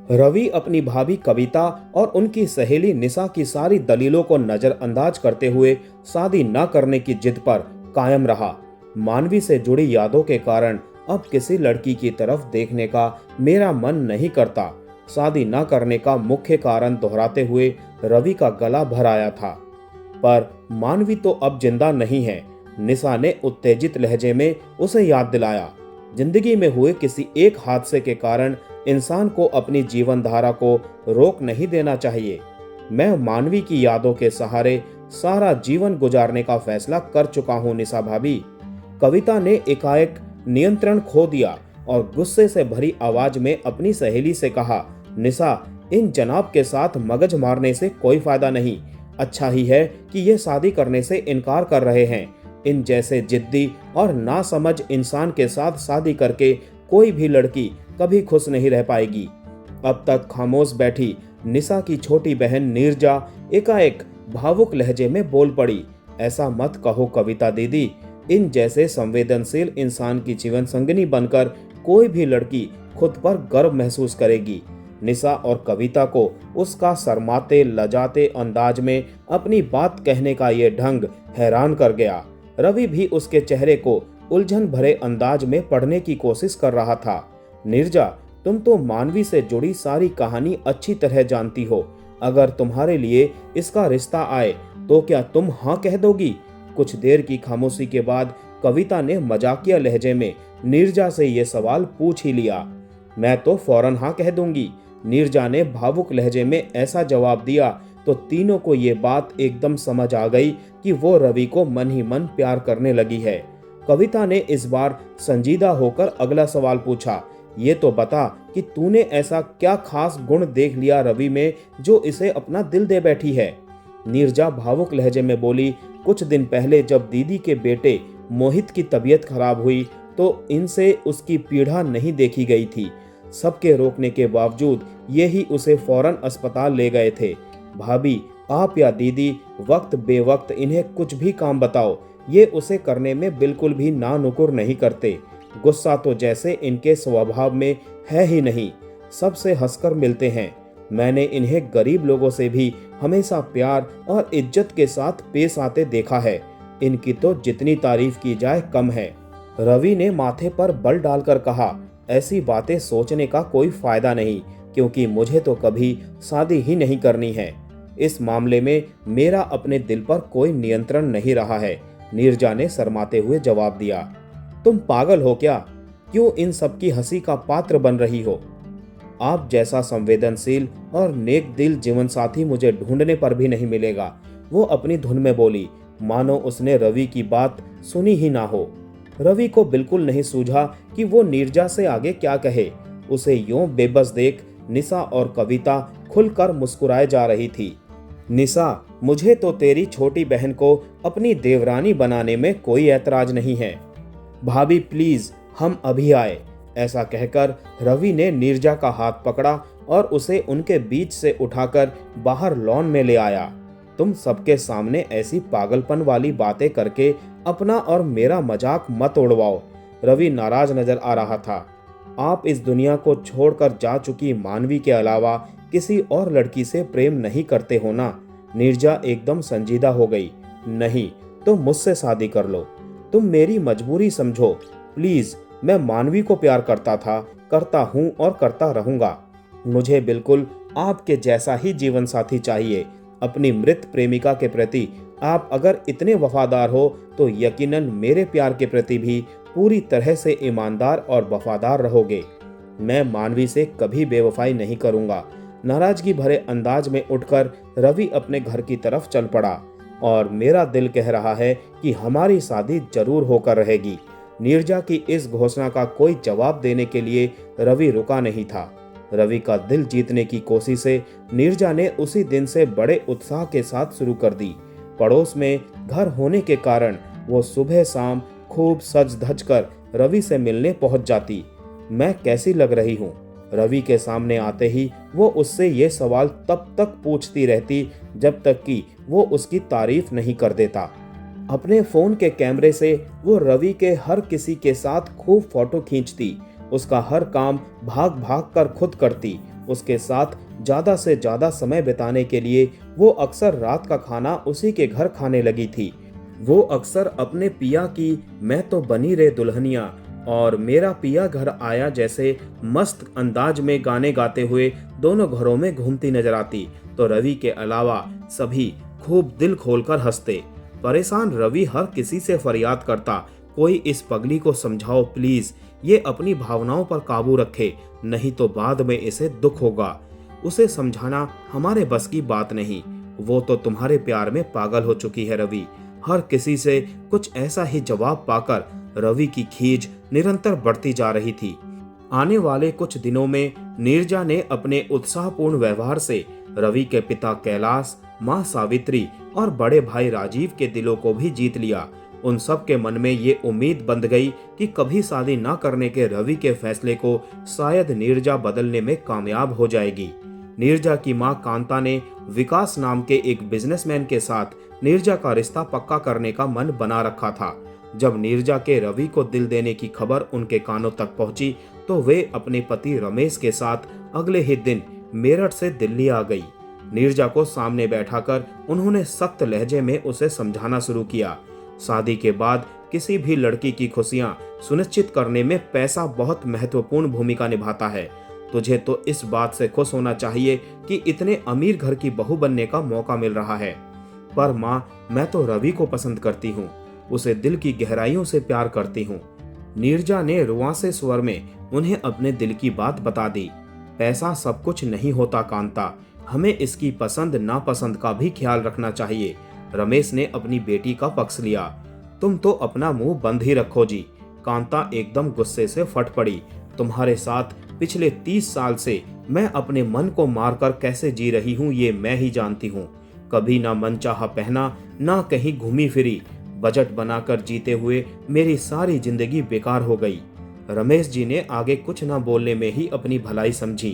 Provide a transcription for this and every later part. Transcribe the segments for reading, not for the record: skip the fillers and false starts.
रवि अपनी भाभी कविता और उनकी सहेली निशा की सारी दलीलों को नजरअंदाज करते हुए शादी न करने की जिद पर कायम रहा। मानवी से जुड़ी यादों के कारण अब किसी लड़की की तरफ देखने का मेरा मन नहीं करता। शादी न करने का मुख्य कारण दोहराते हुए रवि का गला भर आया था। पर मानवी तो अब जिंदा नहीं है। निशा ने उत्तेजित लहजे में उसे याद दिलाया। जिंदगी में हुए किसी एक हादसे के कारण इंसान को अपनी जीवन धारा को रोक नहीं देना चाहिए। मैं मानवी की यादों के सहारे सारा जीवन गुजारने का फैसला कर चुका हूं निशा भाभी। कविता ने एकाएक नियंत्रण खो दिया और गुस्से से भरी आवाज में अपनी सहेली से कहा, निशा, इन जनाब के साथ मगज मारने से कोई फायदा नहीं। अच्छा ही है कि ये शादी करने से इनकार कर रहे हैं। इन जैसे जिद्दी और नासमझ इंसान के साथ शादी करके कोई भी लड़की कभी खुश नहीं रह पाएगी। अब तक खामोश बैठी निशा की छोटी बहन नीरजा एकाएक भावुक लहजे में बोल पड़ी, ऐसा मत कहो कविता दीदी। इन जैसे संवेदनशील इंसान की जीवन संगिनी बनकर कोई भी लड़की खुद पर गर्व महसूस करेगी। निशा और कविता को उसका शर्माते लजाते अंदाज में अपनी बात कहने का ये ढंग हैरान कर गया। रवि भी उसके चेहरे को उलझन भरे अंदाज में पढ़ने की कोशिश कर रहा था। नीरजा, तुम तो मानवी से जुड़ी सारी कहानी अच्छी तरह जानती हो। अगर तुम्हारे लिए इसका रिश्ता आए तो क्या तुम हाँ कह दोगी? कुछ देर की खामोशी के बाद कविता ने मजाकिया लहजे में नीरजा से ये सवाल पूछ ही लिया। मैं तो फौरन हाँ कह दूंगी। नीरजा ने भावुक लहजे में ऐसा जवाब दिया तो तीनों को ये बात एकदम समझ आ गई कि वो रवि को मन ही मन प्यार करने लगी है। कविता ने इस बार संजीदा होकर अगला सवाल पूछा, ये तो बता कि तूने ऐसा क्या खास गुण देख लिया रवि में जो इसे अपना दिल दे बैठी है? नीरजा भावुक लहजे में बोली, कुछ दिन पहले जब दीदी के बेटे मोहित की तबीयत खराब हुई तो इनसे उसकी पीड़ा नहीं देखी गई थी। सबके रोकने के बावजूद ये ही उसे फौरन अस्पताल ले गए थे। भाभी, आप या दीदी वक्त बेवक्त इन्हें कुछ भी काम बताओ, ये उसे करने में बिल्कुल भी नानुकुर नहीं करते। गुस्सा तो जैसे इनके स्वभाव में है ही नहीं, सबसे हंसकर मिलते हैं। मैंने इन्हें गरीब लोगों से भी हमेशा प्यार और इज्जत के साथ पेश आते देखा है। इनकी तो जितनी तारीफ की जाए कम है। रवि ने माथे पर बल डालकर कहा, ऐसी बातें सोचने का कोई फायदा नहीं, क्योंकि मुझे तो कभी शादी ही नहीं करनी है। इस मामले में मेरा अपने दिल पर कोई नियंत्रण नहीं रहा है। नीरजा ने शर्माते हुए जवाब दिया, तुम पागल हो क्या? क्यों इन सब की हंसी का पात्र बन रही हो? आप जैसा संवेदनशील और नेक दिल जीवन साथी मुझे ढूंढने पर भी नहीं मिलेगा। वो अपनी धुन में बोली, मानो उसने रवि की बात सुनी ही ना हो। रवि को बिल्कुल नहीं सूझा कि वो नीरजा से आगे क्या कहे। उसे यूं बेबस देख निशा और कविता खुलकर मुस्कुराए जा रही थी। निशा, मुझे तो तेरी छोटी बहन को अपनी देवरानी बनाने में कोई ऐतराज नहीं है। भाभी प्लीज, हम अभी आए। ऐसा कहकर रवि ने नीरजा का हाथ पकड़ा और उसे उनके बीच से उठाकर बाहर लॉन में ले आया। तुम सबके सामने ऐसी पागलपन वाली बातें करके अपना और मेरा मजाक मत उड़वाओ। रवि नाराज नजर आ रहा था। आप इस दुनिया को छोड़कर जा चुकी मानवी के अलावा किसी और लड़की से प्रेम नहीं करते हो ना? नीरजा एकदम संजीदा हो गई। नहीं तो मुझसे शादी कर लो। तुम मेरी मजबूरी समझो प्लीज। मैं मानवी को प्यार करता था, करता हूँ और करता रहूंगा। मुझे बिल्कुल आपके जैसा ही जीवन साथी चाहिए। अपनी मृत प्रेमिका के प्रति आप अगर इतने वफादार हो तो यकीनन मेरे प्यार के प्रति भी पूरी तरह से ईमानदार और वफादार रहोगे। मैं मानवी से कभी बेवफाई नहीं करूंगा। नाराजगी भरे अंदाज में उठकर रवि अपने घर की तरफ चल पड़ा। और मेरा दिल कह रहा है कि हमारी शादी जरूर होकर रहेगी। नीरजा की इस घोषणा का कोई जवाब देने के लिए रवि रुका नहीं था। रवि का दिल जीतने की कोशिशें नीरजा ने उसी दिन से बड़े उत्साह के साथ शुरू कर दी। पड़ोस में घर होने के कारण वो सुबह शाम खूब सज धज कर रवि से मिलने पहुंच जाती। मैं कैसी लग रही हूँ? रवि के सामने आते ही वो उससे ये सवाल तब तक पूछती रहती जब तक कि वो उसकी तारीफ नहीं कर देता। अपने फोन के कैमरे से वो रवि के हर किसी के साथ खूब फोटो खींचती। उसका हर काम भाग भाग कर खुद करती। उसके साथ ज्यादा से ज्यादा समय बिताने के लिए वो अक्सर रात का खाना उसी के घर खाने लगी थी। वो अक्सर अपने पिया की मैं तो बनी रे दुल्हनिया और मेरा पिया घर आया जैसे मस्त अंदाज में गाने गाते हुए दोनों घरों में घूमती नजर आती, तो रवि के अलावा सभी खूब दिल खोलकर हंसते। परेशान रवि हर किसी से फरियाद करता, कोई इस पगली को समझाओ प्लीज, ये अपनी भावनाओं पर काबू रखे, नहीं तो बाद में इसे दुख होगा। उसे समझाना हमारे बस की बात नहीं, वो तो तुम्हारे प्यार में पागल हो चुकी है रवि। हर किसी से कुछ ऐसा ही जवाब पाकर रवि की खींच निरंतर बढ़ती जा रही थी। आने वाले कुछ दिनों में नीरजा ने अपने उत्साहपूर्ण व्यवहार से रवि के पिता कैलाश, माँ सावित्री और बड़े भाई राजीव के दिलों को भी जीत लिया। उन सब के मन में ये उम्मीद बंध गई कि कभी शादी न करने के रवि के फैसले को शायद नीरजा बदलने में कामयाब हो जाएगी। नीरजा की मां कांता ने विकास नाम के एक बिजनेसमैन के साथ नीरजा का रिश्ता पक्का करने का मन बना रखा था। जब नीरजा के रवि को दिल देने की खबर उनके कानों तक पहुंची तो वे अपने पति रमेश के साथ अगले ही दिन मेरठ से दिल्ली आ गई। नीरजा को सामने बैठाकर उन्होंने सख्त लहजे में उसे समझाना शुरू किया। शादी के बाद किसी भी लड़की की खुशियां सुनिश्चित करने में पैसा बहुत महत्वपूर्ण भूमिका निभाता है। तुझे तो इस बात से खुश होना चाहिए कि इतने अमीर घर की बहू बनने का मौका मिल रहा है। पर माँ, मैं तो रवि को पसंद करती हूँ, उसे दिल की गहराइयों से प्यार करती हूँ। नीरजा ने रुआंसे स्वर में उन्हें अपने दिल की बात बता दी। पैसा सब कुछ नहीं होता कांता, हमें इसकी पसंद नापसंद का भी ख्याल रखना चाहिए। रमेश ने अपनी बेटी का पक्ष लिया। तुम तो अपना मुंह बंद ही रखो जी। कांता एकदम गुस्से से फट पड़ी। तुम्हारे साथ पिछले 30 साल से मैं अपने मन को मारकर कैसे जी रही हूँ ये मैं ही जानती हूँ। कभी ना मनचाहा पहना, ना कहीं घूमी फिरी, बजट बनाकर जीते हुए मेरी सारी जिंदगी बेकार हो गई। रमेश जी ने आगे कुछ न बोलने में ही अपनी भलाई समझी।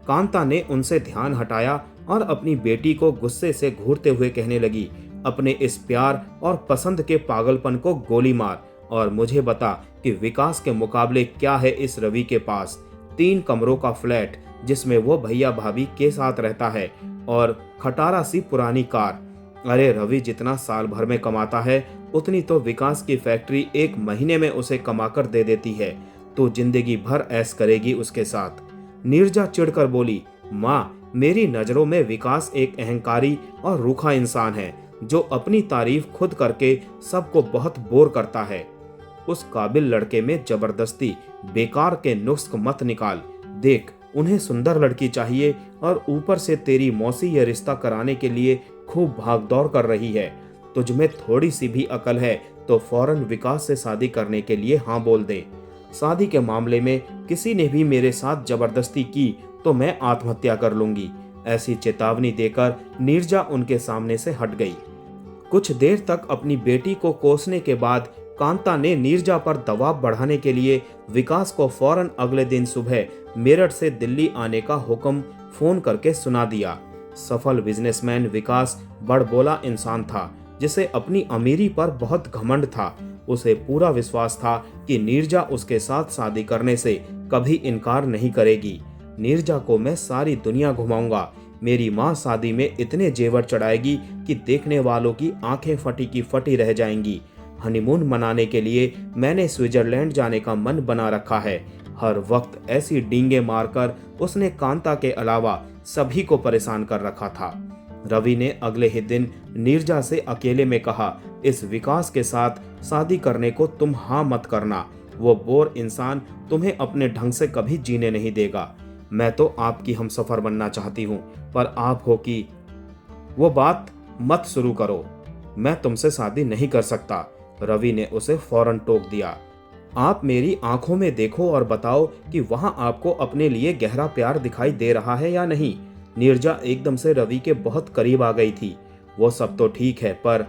कांता ने उनसे ध्यान हटाया और अपनी बेटी को गुस्से से घूरते हुए कहने लगी, अपने इस प्यार और पसंद के पागलपन को गोली मार और मुझे बता कि विकास के मुकाबले क्या है इस रवि के पास। 3 कमरों का फ्लैट जिसमें वो भैया भाभी के साथ रहता है और खटारा सी पुरानी कार। अरे रवि जितना साल भर में कमाता है उतनी तो विकास की फैक्ट्री 1 महीने में उसे कमाकर दे देती है। तो जिंदगी भर ऐश करेगी उसके साथ। नीरजा चिढ़कर बोली, माँ, मेरी नजरों में विकास एक अहंकारी और रूखा इंसान है जो अपनी तारीफ खुद करके सबको बहुत बोर करता है। उस काबिल लड़के में जबरदस्ती बेकार के नुस्ख मत निकाल। देख, उन्हें सुंदर लड़की चाहिए और ऊपर से तेरी मौसी यह रिश्ता कराने के लिए खूब भागदौड़ कर रही है। तुझमें थोड़ी सी भी अकल है तो फौरन विकास से शादी करने के लिए हाँ बोल दे। शादी के मामले में किसी ने भी मेरे साथ जबरदस्ती की तो मैं आत्महत्या कर लूंगी। ऐसी चेतावनी देकर नीरजा उनके सामने से हट गई। कुछ देर तक अपनी बेटी को कोसने के बाद कांता ने नीरजा पर दबाव बढ़ाने के लिए विकास को फौरन अगले दिन सुबह मेरठ से दिल्ली आने का हुक्म फोन करके सुना दिया। सफल बिजनेसमैन विकास बड़बोला इंसान था जिसे अपनी अमीरी पर बहुत घमंड था। उसे पूरा विश्वास था कि नीरजा उसके साथ शादी करने से कभी इनकार नहीं करेगी। नीरजा को मैं सारी दुनिया घुमाऊंगा। मेरी माँ शादी में इतने जेवर चढ़ाएगी कि देखने वालों की आंखें फटी की फटी रह जाएंगी। हनीमून मनाने के लिए मैंने स्विट्जरलैंड जाने का मन बना रखा है। हर वक्त ऐसी डींगे मारकर उसने कांता के अलावा सभी को परेशान कर रखा था। रवि ने अगले ही दिन नीरजा से अकेले में कहा, इस विकास के साथ शादी करने को तुम हाँ मत करना। वो बोर इंसान तुम्हें अपने ढंग से कभी जीने नहीं देगा। मैं तो आपकी हमसफर बनना चाहती हूँ, पर आप हो कि वो बात मत शुरू करो। मैं तुमसे शादी नहीं कर सकता। रवि ने उसे फौरन टोक दिया। आप मेरी आंखों में देखो और बताओ कि वहां आपको अपने लिए गहरा प्यार दिखाई दे रहा है या नहीं। नीरजा एकदम से रवि के बहुत करीब आ गई थी। वो सब तो ठीक है, पर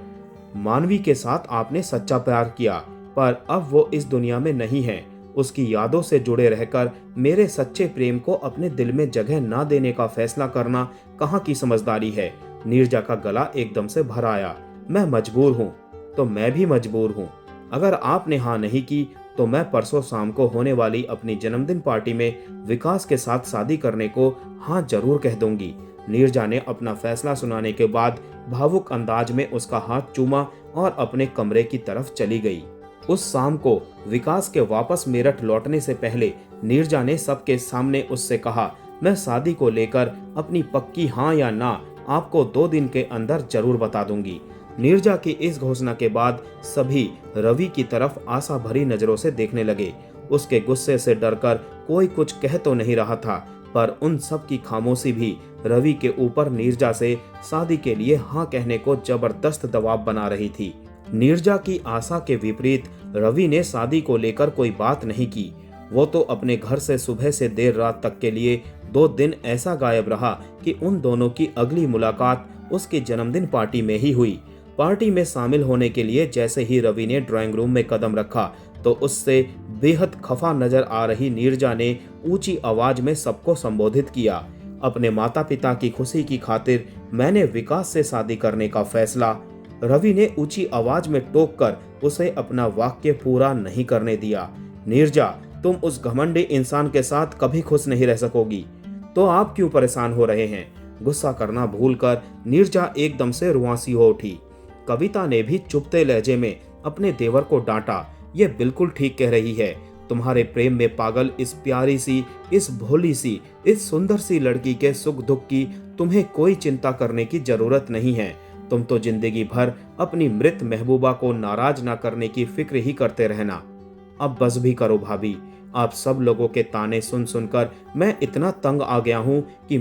मानवी के साथ आपने सच्चा प्यार किया, पर अब वो इस दुनिया में नहीं है। उसकी यादों से जुड़े रहकर मेरे सच्चे प्रेम को अपने दिल में जगह ना देने का फैसला करना कहाँ की समझदारी है। नीरजा का गला एकदम से भर आया। मैं मजबूर हूँ तो मैं भी मजबूर हूँ। अगर आपने हाँ नहीं की तो मैं परसों शाम को होने वाली अपनी जन्मदिन पार्टी में विकास के साथ शादी करने को हाँ जरूर कह दूंगी। नीरजा ने अपना फैसला सुनाने के बाद भावुक अंदाज में उसका हाथ चूमा और अपने कमरे की तरफ चली गई। उस शाम को विकास के वापस मेरठ लौटने से पहले नीरजा ने सबके सामने उससे कहा, मैं शादी को लेकर अपनी पक्की हाँ या ना आपको 2 दिन के अंदर जरूर बता दूंगी। नीरजा की इस घोषणा के बाद सभी रवि की तरफ आशा भरी नजरों से देखने लगे। उसके गुस्से से डरकर कोई कुछ कह तो नहीं रहा था, पर उन सब की खामोशी भी रवि के ऊपर नीरजा से शादी के लिए हाँ कहने को जबरदस्त दबाव बना रही थी। नीरजा की आशा के विपरीत रवि ने शादी को लेकर कोई बात नहीं की। वो तो अपने घर से सुबह से देर रात तक के लिए 2 दिन ऐसा गायब रहा कि उन दोनों की अगली मुलाकात उसकी जन्मदिन पार्टी में ही हुई। पार्टी में शामिल होने के लिए जैसे ही रवि ने ड्राइंग रूम में कदम रखा तो उससे बेहद खफा नजर आ रही नीरजा ने ऊंची आवाज में सबको संबोधित किया, अपने माता पिता की खुशी की खातिर मैंने विकास से शादी करने का फैसला। रवि ने ऊंची आवाज में टोक कर उसे अपना वाक्य पूरा नहीं करने दिया। नीरजा, तुम उस घमंडी इंसान के साथ कभी खुश नहीं रह सकोगी, तो आप क्यों परेशान हो रहे हैं? गुस्सा करना भूलकर नीरजा एकदम से रुआंसी हो उठी। कविता ने भी चुपते लहजे में अपने देवर को डांटा, ये बिल्कुल ठीक कह रही है। तुम्हारे प्रेम में पागल इस प्यारी सी, इस भोली सी, इस सुंदर सी लड़की के सुख दुख की तुम्हें कोई चिंता करने की जरूरत नहीं है। तुम तो जिंदगी भर अपनी मृत महबूबा को नाराज ना करने की फिक्र ही करते रहना। अब बस भी करो भाभी, आप सब लोगों के ताने सुन सुनकर मैं इतना तंग आ गया हूँ कि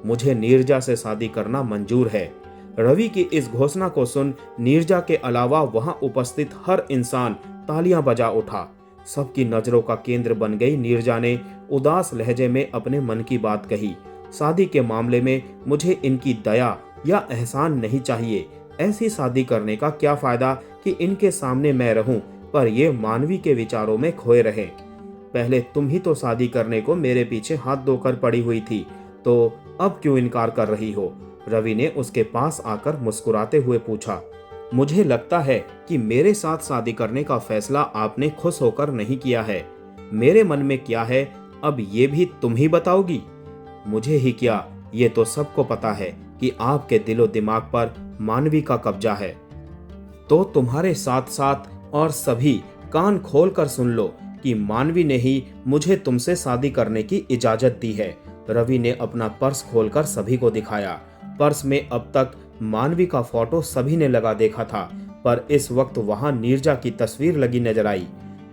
मुझे नीरजा से शादी करना मंजूर है। रवि की इस घोषणा को सुन नीरजा के अलावा वहां उपस्थित हर इंसान तालियां बजा उठा। सबकी नजरों का केंद्र बन गई नीरजा ने उदास लहजे में अपने मन की बात कही, शादी के मामले में मुझे इनकी दया या एहसान नहीं चाहिए। ऐसी शादी करने का क्या फायदा कि इनके सामने मैं रहूं पर ये मानवी के विचारों में खोए रहे। पहले तुम ही तो शादी करने को मेरे पीछे हाथ धोकर पड़ी हुई थी, तो अब क्यों इनकार कर रही हो? रवि ने उसके पास आकर मुस्कुराते हुए पूछा, मुझे लगता है कि मेरे साथ शादी करने का फैसला आपने खुश होकर नहीं किया है। मेरे मन में क्या है अब ये भी तुम ही बताओगी? मुझे ही क्या, ये तो सबको पता है कि आपके दिलो दिमाग पर मानवी का कब्जा है। तो तुम्हारे साथ साथ और सभी कान खोलकर सुन लो कि मानवी ने ही मुझे तुमसे शादी करने की इजाजत दी है। रवि ने अपना पर्स खोलकर सभी को दिखाया। पर्स में अब तक मानवी का फोटो सभी ने लगा देखा था, पर इस वक्त वहां नीरजा की तस्वीर लगी नजर आई।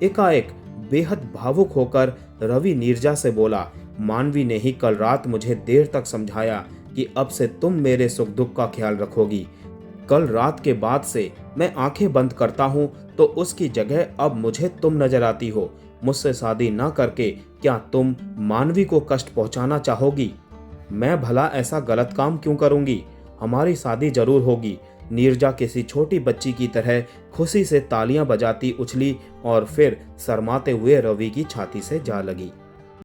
एकाएक बेहद भावुक होकर रवि नीरजा से बोला, मानवी ने ही कल रात मुझे देर तक समझाया कि अब से तुम मेरे सुख दुख का ख्याल रखोगी। कल रात के बाद से मैं आंखें बंद करता हूं तो उसकी जगह अब मुझे तुम नजर आती हो। मुझसे शादी ना करके क्या तुम मानवी को कष्ट पहुंचाना चाहोगी? मैं भला ऐसा गलत काम क्यों करूंगी? हमारी शादी जरूर होगी। नीरजा किसी छोटी बच्ची की तरह खुशी से तालियां बजाती उछली और फिर शर्माते हुए रवि की छाती से जा लगी।